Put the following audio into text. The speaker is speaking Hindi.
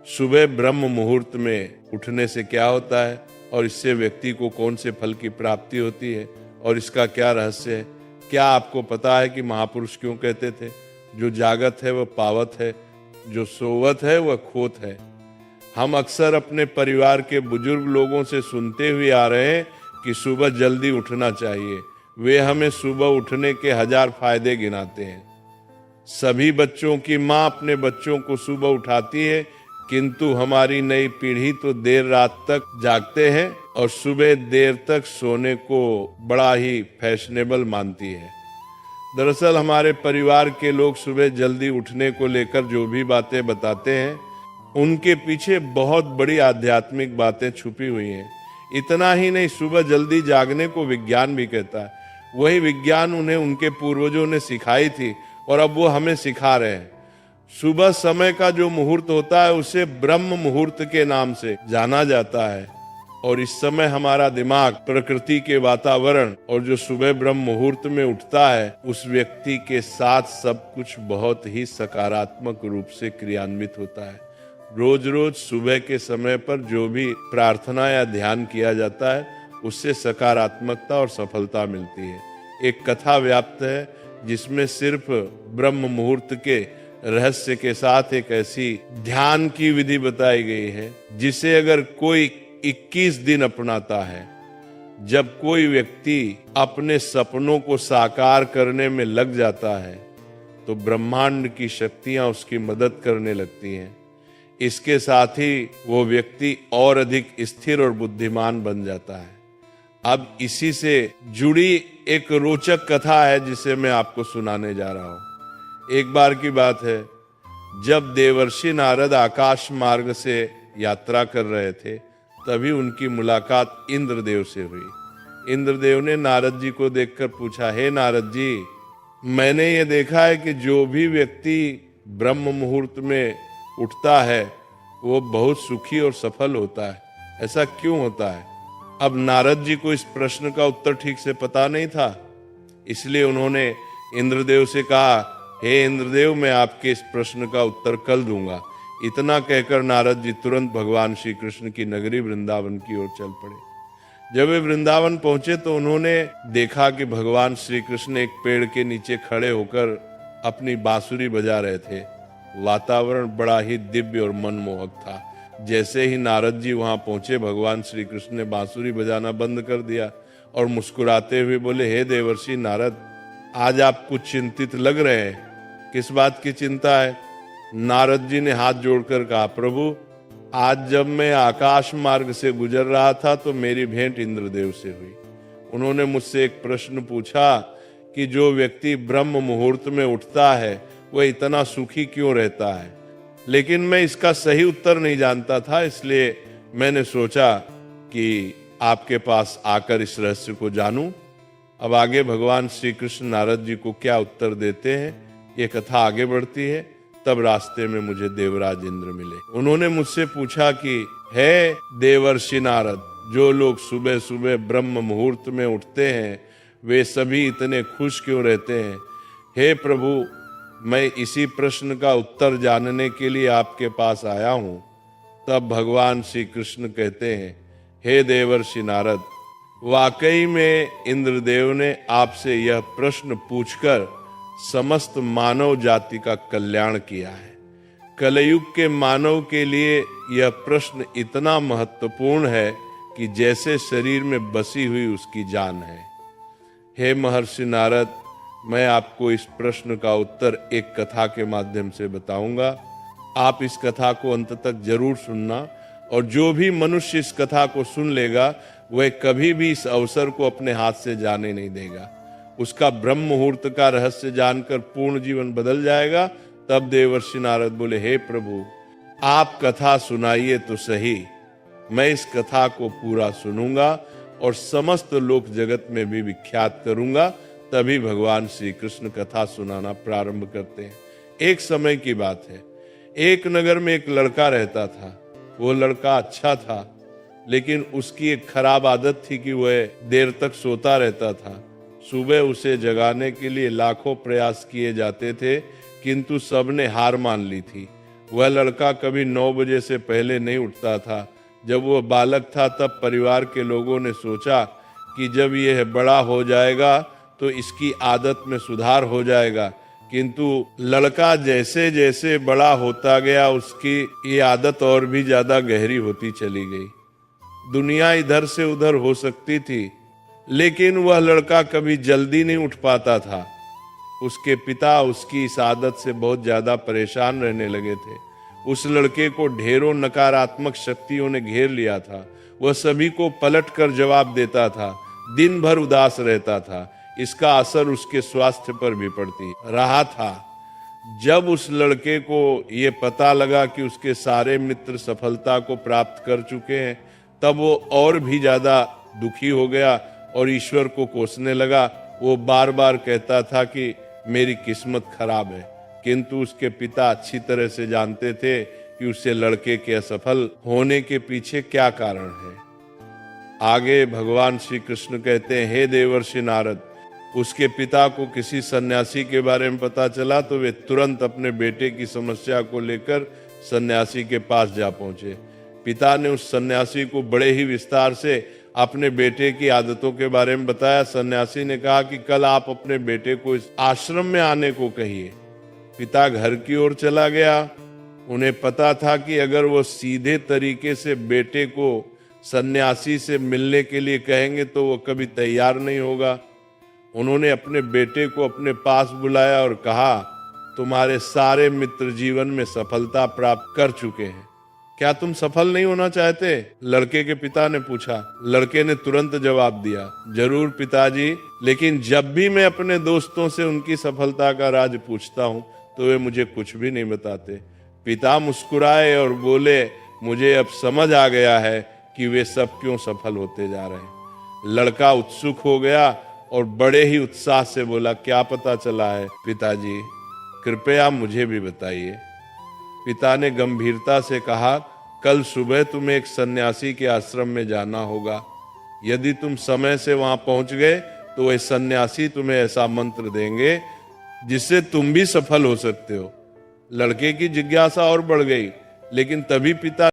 सुबह ब्रह्म मुहूर्त में उठने से क्या होता है और इससे व्यक्ति को कौन से फल की प्राप्ति होती है और इसका क्या रहस्य है? क्या आपको पता है कि महापुरुष क्यों कहते थे, जो जागत है वह पावत है, जो सोवत है वह खोत है। हम अक्सर अपने परिवार के बुजुर्ग लोगों से सुनते हुए आ रहे हैं कि सुबह जल्दी उठना चाहिए। वे हमें सुबह उठने के 1000 फायदे गिनाते हैं। सभी बच्चों की माँ अपने बच्चों को सुबह उठाती है, किंतु हमारी नई पीढ़ी तो देर रात तक जागते हैं और सुबह देर तक सोने को बड़ा ही फैशनेबल मानती है। दरअसल हमारे परिवार के लोग सुबह जल्दी उठने को लेकर जो भी बातें बताते हैं, उनके पीछे बहुत बड़ी आध्यात्मिक बातें छुपी हुई हैं। इतना ही नहीं, सुबह जल्दी जागने को विज्ञान भी कहता है। वही विज्ञान उन्हें उनके पूर्वजों ने सिखाई थी और अब वो हमें सिखा रहे हैं। सुबह समय का जो मुहूर्त होता है उसे ब्रह्म मुहूर्त के नाम से जाना जाता है और इस समय हमारा दिमाग, प्रकृति के वातावरण और जो सुबह ब्रह्म मुहूर्त में उठता है उस व्यक्ति के साथ सब कुछ बहुत ही सकारात्मक रूप से क्रियान्वित होता है। रोज रोज सुबह के समय पर जो भी प्रार्थना या ध्यान किया जाता है उससे सकारात्मकता और सफलता मिलती है। एक कथा व्याप्त है जिसमें सिर्फ ब्रह्म मुहूर्त के रहस्य के साथ एक ऐसी ध्यान की विधि बताई गई है जिसे अगर कोई 21 दिन अपनाता है, जब कोई व्यक्ति अपने सपनों को साकार करने में लग जाता है तो ब्रह्मांड की शक्तियां उसकी मदद करने लगती हैं। इसके साथ ही वो व्यक्ति और अधिक स्थिर और बुद्धिमान बन जाता है। अब इसी से जुड़ी एक रोचक कथा है जिसे मैं आपको सुनाने जा रहा हूं। एक बार की बात है, जब देवर्षि नारद आकाश मार्ग से यात्रा कर रहे थे तभी उनकी मुलाकात इंद्रदेव से हुई। इंद्रदेव ने नारद जी को देखकर पूछा, हे नारद जी, मैंने ये देखा है कि जो भी व्यक्ति ब्रह्म मुहूर्त में उठता है वो बहुत सुखी और सफल होता है, ऐसा क्यों होता है? अब नारद जी को इस प्रश्न का उत्तर ठीक से पता नहीं था, इसलिए उन्होंने इंद्रदेव से कहा, हे इंद्रदेव, मैं आपके इस प्रश्न का उत्तर कल दूंगा। इतना कहकर नारद जी तुरंत भगवान श्री कृष्ण की नगरी वृंदावन की ओर चल पड़े। जब वे वृंदावन पहुंचे तो उन्होंने देखा कि भगवान श्री कृष्ण एक पेड़ के नीचे खड़े होकर अपनी बांसुरी बजा रहे थे। वातावरण बड़ा ही दिव्य और मनमोहक था। जैसे ही नारद जी वहां पहुंचे, भगवान श्री कृष्ण ने बांसुरी बजाना बंद कर दिया और मुस्कुराते हुए बोले, हे देवर्षि नारद, आज आप कुछ चिंतित लग रहे हैं, किस बात की चिंता है? नारद जी ने हाथ जोड़कर कहा, प्रभु, आज जब मैं आकाश मार्ग से गुजर रहा था तो मेरी भेंट इंद्रदेव से हुई। उन्होंने मुझसे एक प्रश्न पूछा कि जो व्यक्ति ब्रह्म मुहूर्त में उठता है वह इतना सुखी क्यों रहता है, लेकिन मैं इसका सही उत्तर नहीं जानता था, इसलिए मैंने सोचा कि आपके पास आकर इस रहस्य को जानूं। अब आगे भगवान श्री कृष्ण नारद जी को क्या उत्तर देते हैं, ये कथा आगे बढ़ती है। तब रास्ते में मुझे देवराज इंद्र मिले। उन्होंने मुझसे पूछा कि हे देवर्षि नारद, जो लोग सुबह सुबह ब्रह्म मुहूर्त में उठते हैं वे सभी इतने खुश क्यों रहते हैं? हे प्रभु, मैं इसी प्रश्न का उत्तर जानने के लिए आपके पास आया हूं। तब भगवान श्री कृष्ण कहते हैं, हे देवर्षि नारद, वाकई में इंद्रदेव ने आपसे यह प्रश्न पूछकर समस्त मानव जाति का कल्याण किया है। कलयुग के मानव के लिए यह प्रश्न इतना महत्वपूर्ण है कि जैसे शरीर में बसी हुई उसकी जान है। हे महर्षि नारद, मैं आपको इस प्रश्न का उत्तर एक कथा के माध्यम से बताऊंगा। आप इस कथा को अंत तक जरूर सुनना और जो भी मनुष्य इस कथा को सुन लेगा वह कभी भी इस अवसर को अपने हाथ से जाने नहीं देगा। उसका ब्रह्म मुहूर्त का रहस्य जानकर पूर्ण जीवन बदल जाएगा। तब देवर्षि नारद बोले, हे प्रभु, आप कथा सुनाइए तो सही, मैं इस कथा को पूरा सुनूंगा और समस्त लोक जगत में भी विख्यात करूंगा। तभी भगवान श्री कृष्ण कथा सुनाना प्रारंभ करते हैं। एक समय की बात है, एक नगर में एक लड़का रहता था। वो लड़का अच्छा था, लेकिन उसकी एक खराब आदत थी कि वह देर तक सोता रहता था। सुबह उसे जगाने के लिए लाखों प्रयास किए जाते थे, किंतु सबने हार मान ली थी। वह लड़का कभी 9 बजे से पहले नहीं उठता था। जब वह बालक था तब परिवार के लोगों ने सोचा कि जब यह बड़ा हो जाएगा तो इसकी आदत में सुधार हो जाएगा, किंतु लड़का जैसे जैसे बड़ा होता गया उसकी ये आदत और भी ज्यादा गहरी होती चली गई। दुनिया इधर से उधर हो सकती थी, लेकिन वह लड़का कभी जल्दी नहीं उठ पाता था। उसके पिता उसकी इस आदत से बहुत ज्यादा परेशान रहने लगे थे। उस लड़के को ढेरों नकारात्मक शक्तियों ने घेर लिया था। वह सभी को पलट कर जवाब देता था, दिन भर उदास रहता था। इसका असर उसके स्वास्थ्य पर भी पड़ती रहा था। जब उस लड़के को ये पता लगा कि उसके सारे मित्र सफलता को प्राप्त कर चुके हैं, तब वो और भी ज्यादा दुखी हो गया और ईश्वर को कोसने लगा। वो बार बार कहता था कि मेरी किस्मत खराब है, किंतु उसके पिता अच्छी तरह से जानते थे कि उससे लड़के के असफल होने के पीछे क्या कारण है। आगे भगवान श्री कृष्ण कहते हैं, हे देवर्षि नारद, उसके पिता को किसी सन्यासी के बारे में पता चला तो वे तुरंत अपने बेटे की समस्या को लेकर सन्यासी के पास जा पहुंचे। पिता ने उस सन्यासी को बड़े ही विस्तार से अपने बेटे की आदतों के बारे में बताया। सन्यासी ने कहा कि कल आप अपने बेटे को इस आश्रम में आने को कहिए। पिता घर की ओर चला गया। उन्हें पता था कि अगर वो सीधे तरीके से बेटे को सन्यासी से मिलने के लिए कहेंगे तो वो कभी तैयार नहीं होगा। उन्होंने अपने बेटे को अपने पास बुलाया और कहा, तुम्हारे सारे मित्र जीवन में सफलता प्राप्त कर चुके हैं, क्या तुम सफल नहीं होना चाहते? लड़के के पिता ने पूछा। लड़के ने तुरंत जवाब दिया, जरूर पिताजी, लेकिन जब भी मैं अपने दोस्तों से उनकी सफलता का राज पूछता हूँ तो वे मुझे कुछ भी नहीं बताते। पिता मुस्कुराए और बोले, मुझे अब समझ आ गया है कि वे सब क्यों सफल होते जा रहे हैं। लड़का उत्सुक हो गया और बड़े ही उत्साह से बोला, क्या पता चला है पिताजी, कृपया मुझे भी बताइए। पिता ने गंभीरता से कहा, कल सुबह तुम्हें एक सन्यासी के आश्रम में जाना होगा। यदि तुम समय से वहां पहुंच गए तो वह सन्यासी तुम्हें ऐसा मंत्र देंगे जिससे तुम भी सफल हो सकते हो। लड़के की जिज्ञासा और बढ़ गई, लेकिन तभी पिता